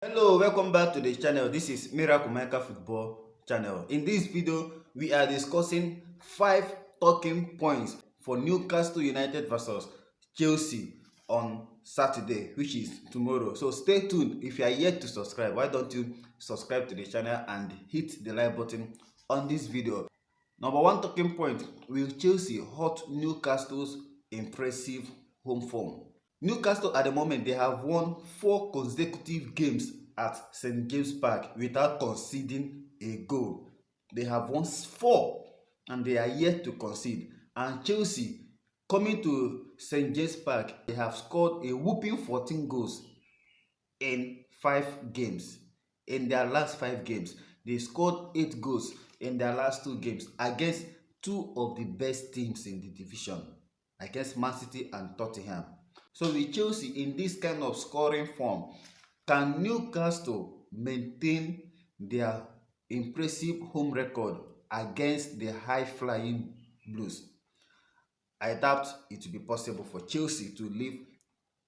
Hello, welcome back to the channel. This is Miracle Maker Football channel. In this video, we are discussing 5 talking points for Newcastle United versus Chelsea on Saturday, which is tomorrow. So stay tuned. If you are yet to subscribe, why don't you subscribe to the channel and hit the like button on this video. Number 1 talking point: will Chelsea halt Newcastle's impressive home form? Newcastle at the moment, they have won 4 consecutive games at St. James Park without conceding a goal. They have won 4 and they are yet to concede. And Chelsea, coming to St. James Park, they have scored a whooping 14 goals in 5 games. In their last 5 games, they scored 8 goals in their last 2 games against 2 of the best teams in the division, against Man City and Tottenham. So with Chelsea in this kind of scoring form, can Newcastle maintain their impressive home record against the high-flying Blues? I doubt it will be possible for Chelsea to leave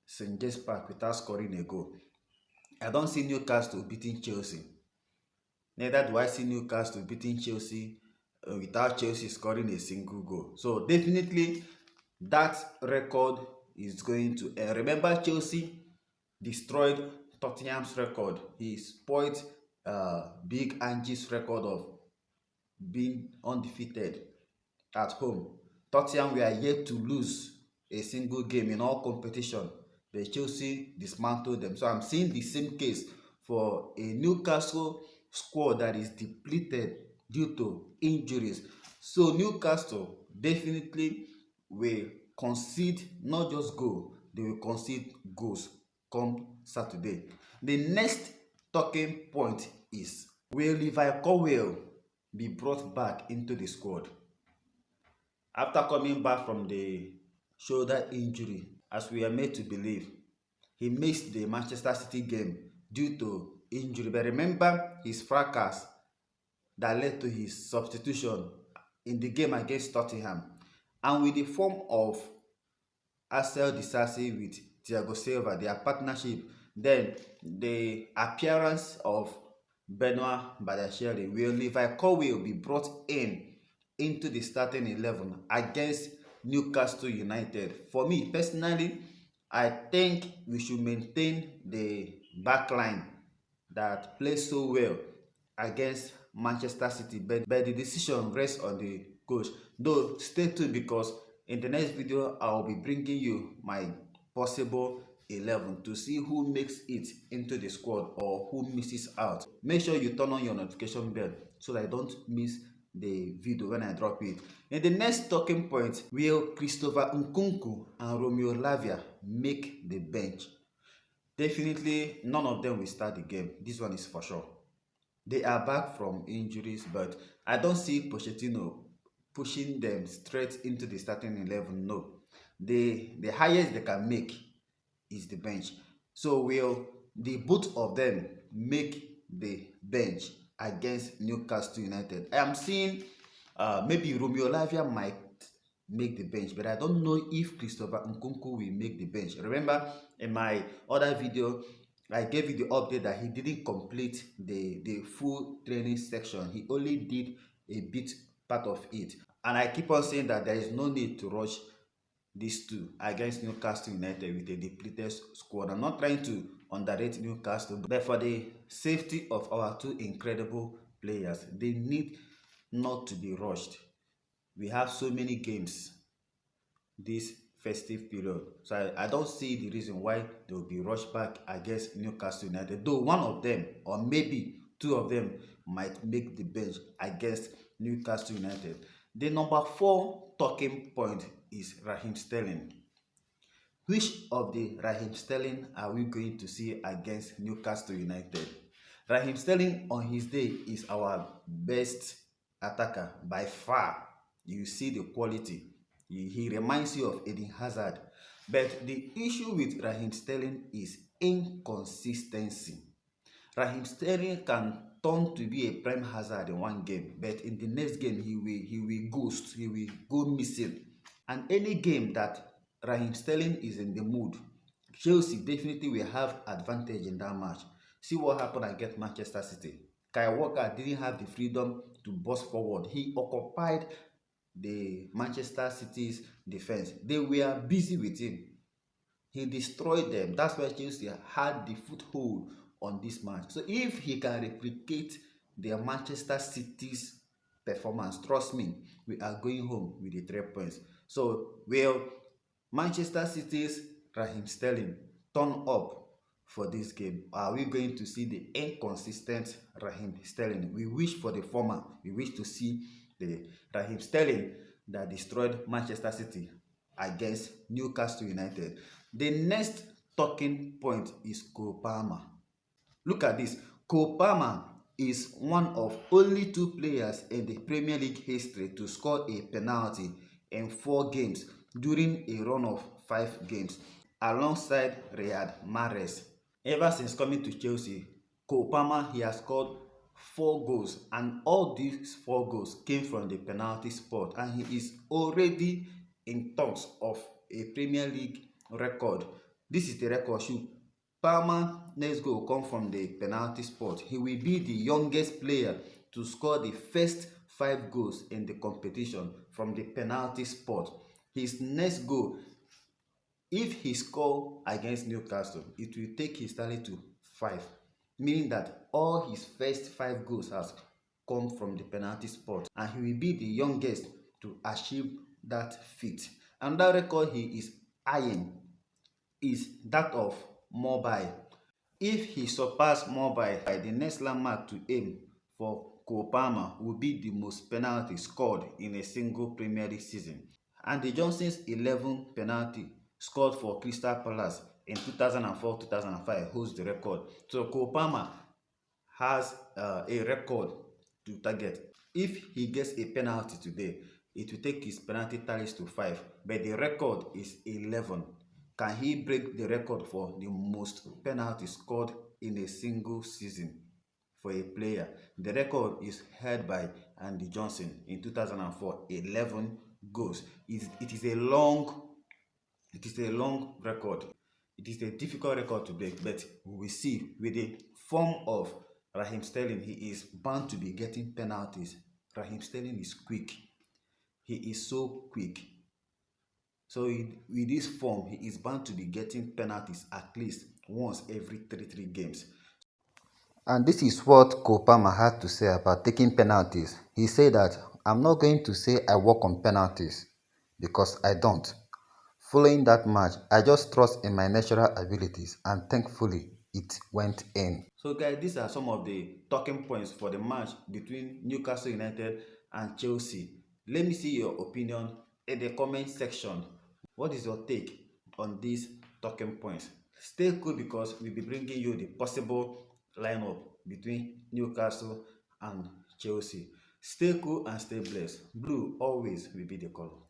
St. James Park without scoring a goal. I don't see Newcastle beating Chelsea. Neither do I see Newcastle beating Chelsea without Chelsea scoring a single goal. So definitely that record is going to remember, Chelsea destroyed Tottenham's record. He spoiled Big Angie's record of being undefeated at home. Tottenham were yet to lose a single game in all competition, but Chelsea dismantled them. So I'm seeing the same case for a Newcastle squad that is depleted due to injuries. So Newcastle definitely will concede not just goal, they will concede goals come Saturday. The next talking point is, will Levi Colwill be brought back into the squad? After coming back from the shoulder injury, as we are made to believe, he missed the Manchester City game due to injury. But remember his fracas that led to his substitution in the game against Tottenham. And with the form of Axel Disasi with Thiago Silva, their partnership, then the appearance of Benoit Badiashile, will Levi Colwill be brought into the starting 11 against Newcastle United? For me personally, I think we should maintain the backline that plays so well against Manchester City, but the decision rests on the coach. Though stay tuned, because in the next video I will be bringing you my possible 11 to see who makes it into the squad or who misses out. Make sure you turn on your notification bell so that I don't miss the video when I drop it. In the next talking point, will Christopher Nkunku and Romeo Lavia make the bench? Definitely none of them will start the game. This one is for sure. They are back from injuries, but I don't see Pochettino pushing them straight into the starting 11. No. The highest they can make is the bench. So will the both of them make the bench against Newcastle United? I am seeing maybe Romeo Lavia might make the bench, but I don't know if Christopher Nkunku will make the bench. Remember, in my other video, I gave you the update that he didn't complete the full training section. He only did a bit part of it. And I keep on saying that there is no need to rush these two against Newcastle United with a depleted squad. I'm not trying to underrate Newcastle, but for the safety of our two incredible players, they need not to be rushed. We have so many games this festive period, so I don't see the reason why they will be rushed back against Newcastle United, though one of them or maybe two of them might make the bench against Newcastle United. The number 4 talking point is Raheem Sterling. Which of the Raheem Sterling are we going to see against Newcastle United? Raheem Sterling on his day is our best attacker by far. You see the quality. He reminds you of Eden Hazard. But the issue with Raheem Sterling is inconsistency. Raheem Sterling can turn to be a prime hazard in one game, but in the next game he will ghost, he will go missing. And any game that Raheem Sterling is in the mood, Chelsea definitely will have advantage in that match. See what happened against Manchester City. Kyle Walker didn't have the freedom to burst forward. He occupied the Manchester City's defense. They were busy with him. He destroyed them. That's why Chelsea had the foothold on this match. So if he can replicate the Manchester City's performance, trust me, we are going home with the 3 points. So will Manchester City's Raheem Sterling turn up for this game? Are we going to see the inconsistent Raheem Sterling? We wish for the former. We wish to see the Raheem Sterling that destroyed Manchester City against Newcastle United. The next talking point is Cole Palmer. Look at this. Cole Palmer is one of only 2 players in the Premier League history to score a penalty in 4 games during a run of 5 games, alongside Riyad Mahrez. Ever since coming to Chelsea, Cole Palmer, he has scored 4 goals, and all these 4 goals came from the penalty spot, and he is already in talks of a Premier League record. This is the record shoot. Palmer next goal will come from the penalty spot. He will be the youngest player to score the first 5 goals in the competition from the penalty spot. His next goal, if he scores against Newcastle, it will take his tally to 5, meaning that all his first 5 goals has come from the penalty spot, and he will be the youngest to achieve that feat. Another record he is eyeing is that of Mobile. If he surpasses Mobile, the next landmark to aim for Cole Palmer will be the most penalties scored in a single Premier League season. Andy Johnson's 11 penalty scored for Crystal Palace in 2004-2005 holds the record. So Cole Palmer has a record to target. If he gets a penalty today, it will take his penalty tallies to 5, but the record is 11. Can he break the record for the most penalties scored in a single season for a player? The record is held by Andy Johnson in 2004, 11 goals. It is a long record. It is a difficult record to break, but we will see. With the form of Raheem Sterling, he is bound to be getting penalties. Raheem Sterling is quick. He is so quick. So with this form, he is bound to be getting penalties at least once every 3 games. And this is what Cole Palmer had to say about taking penalties. He said that, "I'm not going to say I work on penalties, because I don't. Following that match, I just trust in my natural abilities, and thankfully it went in." So guys, these are some of the talking points for the match between Newcastle United and Chelsea. Let me see your opinion in the comment section. What is your take on these talking points? Stay cool, because we'll be bringing you the possible lineup between Newcastle and Chelsea. Stay cool and stay blessed. Blue always will be the color.